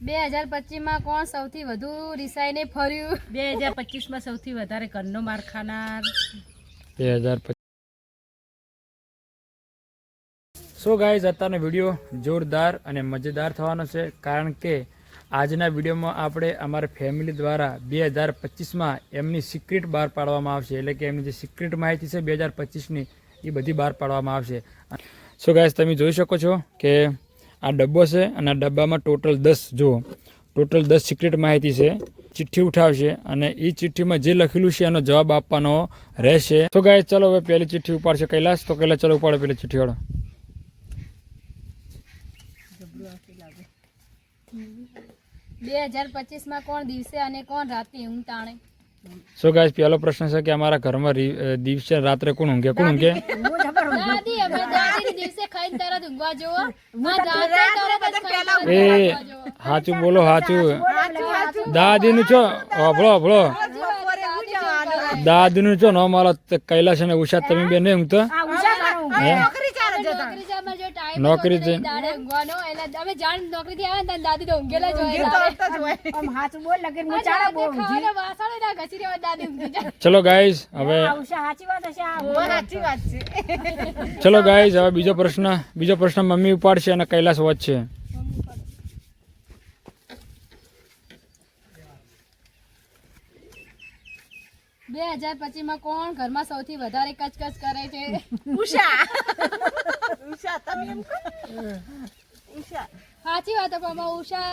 2025 માં કોણ સૌથી વધુ રિસાઈને ફર્યું? 2025 માં સૌથી વધારે ઘરનો માર ખાનાર? 2025. સો ગાઈઝ, અત્યારનો વિડીયો જોરદાર અને મજેદાર થવાનો છે, કારણ કે આજના વિડીયોમાં આપણે અમારા ફેમિલી દ્વારા 2025માં એમની સિક્રેટ બહાર પાડવામાં આવશે. એટલે કે એમની જે સિક્રેટ માહિતી છે 2025ની એ બધી બહાર પાડવામાં આવશે. સો ગાઈઝ, તમે જોઈ શકો છો કે આ ડબ્બો છે અને આ ડબ્બામાં ટોટલ 10 જુઓ, ટોટલ 10 સિક્રેટ માહિતી છે. ચિઠ્ઠી ઉઠાવશે અને એ ચિઠ્ઠીમાં જે લખેલું છે એનો જવાબ આપવાનો રહેશે. તો ગાઈઝ, ચલો હવે પહેલી ચિઠ્ઠી ઉપાડશે કૈલાસ. તો કૈલાસ ચલો ઉપાડો પેલી ચિઠ્ઠી વાળો. 2025 માં કોણ દિવસે અને કોણ રાતે ઊંઘ તાણે? સો ગાઈઝ, પહેલો પ્રશ્ન છે કે અમારા ઘરમાં દિવસે રાત્રે કોણ ઊંઘે? કોણ ઊંઘે? દાદી. અમે દાદી દિવસે ખાઈને તરત ઊંઘવા જોવો, રાતે તરત જ ખાઈને એ સાચું બોલો, સાચું. દાદીનું છો અભળો દાદીનું છો ન મારો કૈલાસ અને ઉષા, તમે બે નહીં ઊંઘતો? નોકરી છે. ચલો ગાઈઝ, હવે ચલો ગાઈઝ, હવે બીજો પ્રશ્ન મમ્મી ઉપાડશે અને કૈલાસ વચ્ચે. બે 2025 માં કોણ ઘરમાં સૌથી વધારે કચકચ કરે છે? ઉષા તમે એમ કહો. ઉષા સાચી વાત. ઉષા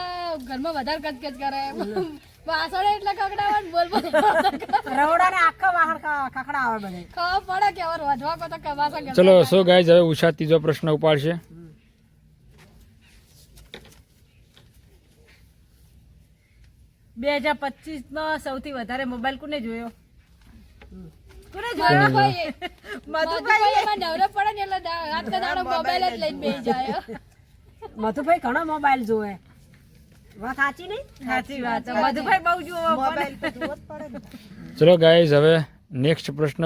ઘરમાં વધારે કચકચ કરે. વાસણ એટલે કકડાવન બોલ રવડાને આખા વાહણ ખખડાવે બધે. ખબર પડે કે હવે વધવા કો તો કવાસા. ચલો સો ગાઈઝ, હવે ઉષા ત્રીજો પ્રશ્ન ઉપાડશે. 2025 માં સૌથી વધારે મોબાઈલ કોને જોયો? મધુભાઈ નવરો પડે ને એટલે રાત કા દાડો મોબાઈલ જ લઈને બેસી જાય. મધુભાઈ ઘણો મોબાઈલ જોવે. વાત સાચી નહીં? સાચી વાત. મધુભાઈ બહુ જોવે મોબાઈલ. ચલો ગાઈઝ, હવે નેક્સ્ટ પ્રશ્ન.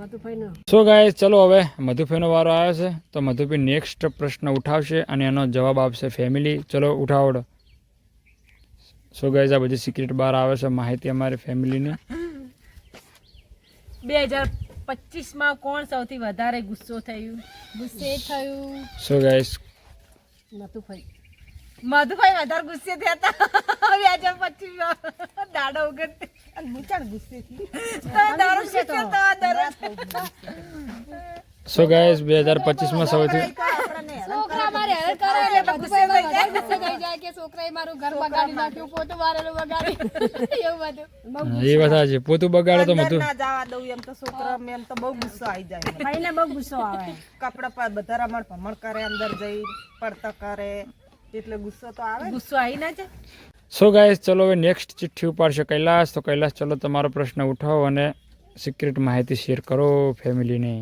મધુભાઈનો. સો ગાઈઝ, ચલો હવે મધુભાઈનો વારો આવ્યો છે. તો મધુભાઈ નેક્સ્ટ પ્રશ્ન ઉઠાવશે અને એનો જવાબ આપશે ફેમિલી. ચલો ઉઠાવડો. સો ગાઈઝ, આ બધી સિક્રેટ બહાર આવે છે માહિતી અમારી ફેમિલીની. 2025 માં કોણ સૌથી વધારે ગુસ્સો થયું? સો ગાઈઝ, મધુભાઈ વધારે ગુસ્સે થયા હતા 2025 માં. દાડો ઉગડતે અને મૂચાણ ગુસ્સે થી. સો ગાઈઝ, 2025માં સૌથી છોકરા મારે હેરાન કરે એટલે મધુભાઈ વધારે ગુસ્સે થઈ જાય કે છોકરાએ મારું ઘર બગાડી નાખ્યું, પોતું મારેલું બગાડી. એવું બધું. એ વાત છે, પોતું બગાડે તો મધુ ના જવા દઉં એમ તો છોકરા એમ તો બહુ ગુસ્સો આવી જાય. ભાઈને બહુ ગુસ્સો આવે. કપડા પર બધા રમણ ભમણ કરે, અંદર જઈ પડતા કરે એટલે ગુસ્સો તો આવે. ગુસ્સો આવી ના જાય. સો ગાઈઝ, ચલો હવે નેક્સ્ટ ચિઠ્ઠી ઉપાડશે કૈલાસ. તો કૈલાસ, ચલો તમારો પ્રશ્ન ઉઠાવો અને સિક્રેટ માહિતી શેર કરો ફેમિલીને.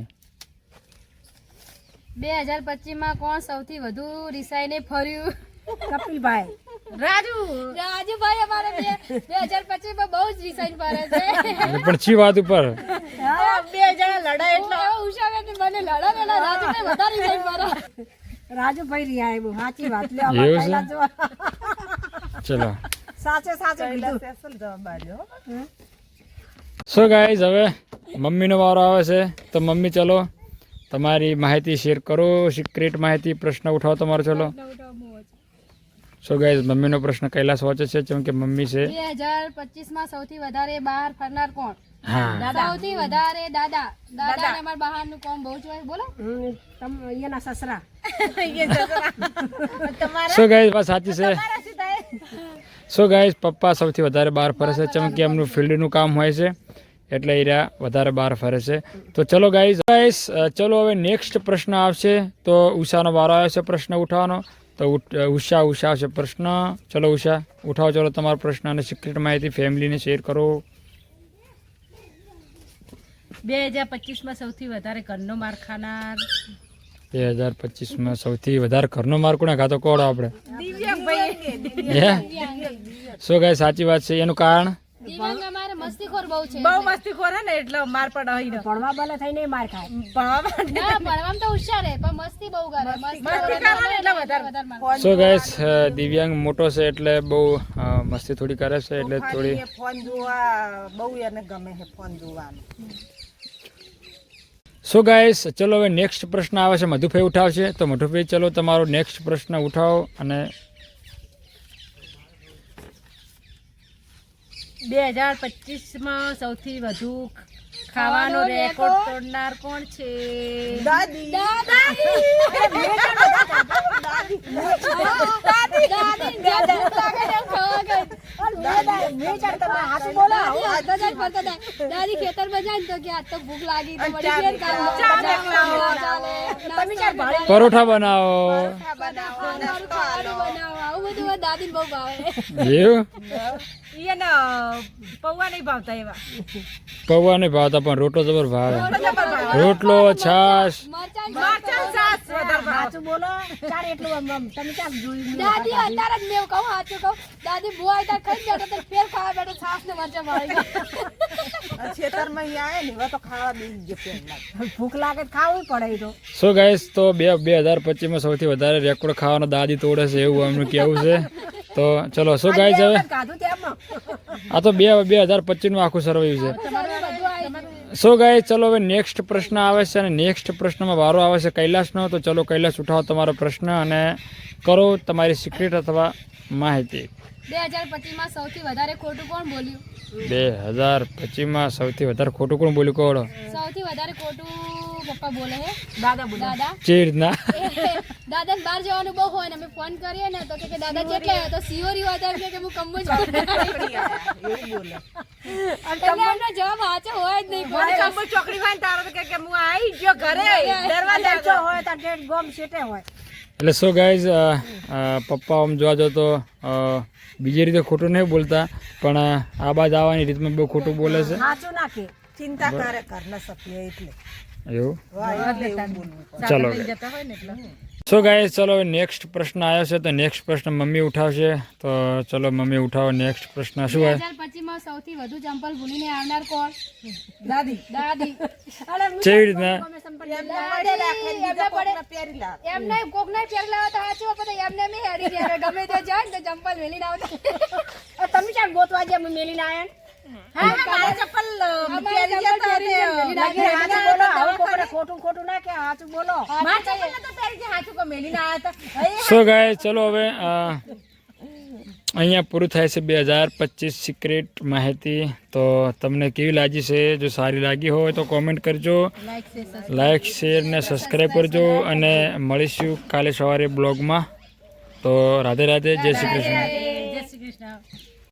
2025 માં કોણ સૌથી વધુ રિસાઈને ફર્યું? કપિલભાઈ. રાજુભાઈ અમારે 2025 માં બહુ જ રિસાઈને ફરે છે. પણ ચી વાત ઉપર? બે જણા લડાય એટલે ઉષા કે મને લડા ને રાજુભાઈ વધારે રિસાઈને ફરે. રાજુભાઈ રિયા એવું સાચી વાત. લે એવું છે? ચલો સાચે અસલ જવાબ આલ્યો. સો ગાઈઝ, હવે મમ્મીનો વારો આવે છે. તો મમ્મી, ચલો તમારી માહિતી શેર કરો, સિક્રેટ માહિતી. પ્રશ્ન ઉઠાવો તમારો. ચલો. સો ગાઈઝ, મમ્મીનો પ્રશ્ન કૈલાસ વાંચે છે, જેમ કે મમ્મી છે. 2025 માં સૌથી વધારે બહાર ફરનાર કોણ? હા, સૌથી વધારે દાદા. દાદા ને અમાર બહારનું કામ બહુ જ હોય. બોલો. એના સસરા. સો ગાઈઝ, વાત સાચી છે. સો ગાઈઝ, પપ્પા સૌથી વધારે બહાર ફરે છે, જેમ કે એમનું ફિલ્ડનું કામ હોય છે એટલે એ વધારે બહાર ફરે છે. તો ચલો ગાઈઝ, ચલો હવે નેક્સ્ટ પ્રશ્ન આવશે. તો ઉષાનો વારો આવ્યો છે પ્રશ્ન ઉઠાવવાનો. તો ઉષા આવશે પ્રશ્ન. ચલો ઉષા, ઉઠાવો. ચલો તમારો પ્રશ્ન અને સિક્રેટ માહિતી ફેમિલીને શેર કરો. 2025 માં સૌથી વધારે ઘરનો માર ખાનાર? 2025માં સૌથી વધારે ઘરનો માર કોને ખાતો? કોડો આપણે. દિવ્યાંગભાઈ. હે? સો ગાઈઝ, સાચી વાત છે. એનું કારણ? દિવ્યાંગ અમારે મસ્તીખોર બહુ છે બહુ મસ્તીખોર હે ને એટલે માર પડે હઈ ભણવા બલે થઈને માર ખાય ભણવા માટે ના ભણવામાં તો હોશિયાર હે પણ મસ્તી બહુ કરે મસ્તી કરે ને એટલે વધારે મારે. સો ગાઈસ દિવ્યાંગ મોટો છે એટલે બહુ મસ્તી થોડી કરે છે એટલે થોડી એ ફોન જોવા બહુ એને ગમે છે ફોન જોવાનું. સો ગાઈસ ચલો હવે નેક્સ્ટ પ્રશ્ન આવે છે મધુભાઈ ઉઠાવશે તો મધુભાઈ ચલો તમારો નેક્સ્ટ પ્રશ્ન ઉઠાવો અને 2025 માં સૌથી વધુ ખાવાનો રેકોર્ડ તોડનાર કોણ છે? દાદી દાદી ખેતરમાં જાય ને તો કે આજ તો ભૂખ લાગી તો વળી ઘેર કામ ચાલે. પરોઠા બનાવો આવું બધું દાદી બહુ ભાવે. એવું એને પૌવા નહીં ભાવતા એવા. પૌવા નહીં ભાવતા પણ રોટલો જબર ભાવે રોટલો છાશ સાચું બોલો ચાર એટલું તમે ક્યાં જોયું? દાદી અત્યારે જ મેં કહું સાચું કહું દાદી બુઆ ત્યાં ખાઈ ગયા તો ફેર ખાવા બેઠો છાસ ને મરચા મારી ખેતરમાં અહીંયા આવે ને હવે તો ખાવા બેસી ગયો પહેલા. ભૂખ લાગે તો ખાવું પડે એ તો. સો ગાઈસ તો 2025 માં સૌથી વધારે રેકોર્ડ ખાવાનો દાદી તોડે છે એવું એમનું કહેવું છે તો ચલો સો ગાઈસ હવે ખાધું તેમાં આ તો 2025 નું આખું સર્વે છે સો ગાઈસ ચલો હવે નેક્સ્ટ પ્રશ્ન આવે છે અને નેક્સ્ટ પ્રશ્નમાં વારો આવે છે કૈલાસનો તો ચલો કૈલાસ ઉઠાવો તમારો પ્રશ્ન અને કરો તમારી સિક્રેટ અથવા માહિતી. 2025 માં સૌથી વધારે ખોટું કોણ બોલ્યું? 2025 માં સૌથી વધારે ખોટું કોણ બોલ્યું કહો? સૌથી વધારે ખોટું પપ્પા બોલે હે દાદા બોલો. દાદા ચેવી રીતના દાદા બહાર જવાનું બહુ હોય ને અમે ફોન કરીએ ને તો કે દાદા કેટલા આવ્યા તો સિયોરી હોય તો એમ કે હું કમ્બો જ એવું બોલે. એટલે એમનો જવાબ સાચો હોય જ નહીં કોઈ. કંબો ચોકડી હોય ને તારો તો કે હું આવી ગયો ઘરે દરવાજા જો હોય તો ગેટ ગોમ સેટે હોય. એટલે સો ગાઈઝ પપ્પા આમ જોવા જો તો બીજી રીતે ખોટું નહીં બોલતા પણ આ બાદ આવવાની રીતમાં બહુ ખોટું બોલે છે સાચું નાખે ચિંતા કરે ઘરના સભ્ય એટલે એવું વાહ, એટલે એવું બોલવું પડે. ચાલો જતા હોય ને એટલે સો ગાઈઝ ચલો હવે નેક્સ્ટ પ્રશ્ન આવ્યો છે તો નેક્સ્ટ પ્રશ્ન મમ્મી ઉઠાવશે તો ચલો મમ્મી ઉઠાવો નેક્સ્ટ પ્રશ્ન શું હોય? 2025 માં સૌથી વધુ ચંપલ ભૂલીને આવનાર કોણ? દાદી દાદી. કેવી રીતના એમને પડે રાખે, બીજા કોકને પહેરી લાવે. એમને કોકને ફેર લાવે તો સાચું પણ એમને મેં હેડી જાય ગમે તે જાય ને તો ચંપલ વેલીને આવતા. તમે ચાલ ગોતવા જે મેલીને આયા મારા ચપ્પલ પહેરી ગયા તા ને લાગે સાચું બોલો હવે કોકને ખોટું ના કે સાચું બોલો. સો ગાઈઝ ચલો હવે અહીંયા પૂરું થાય છે 2025 સિક્રેટ માહિતી તો તમને કેવી લાગી છે જો સારી લાગી હોય તો કોમેન્ટ કરજો લાઈક શેર ને સબસ્ક્રાઈબ કરજો અને મળીશું કાલે સવારે બ્લોગમાં તો રાધે રાધે જય શ્રી કૃષ્ણ. જય શ્રી કૃષ્ણ.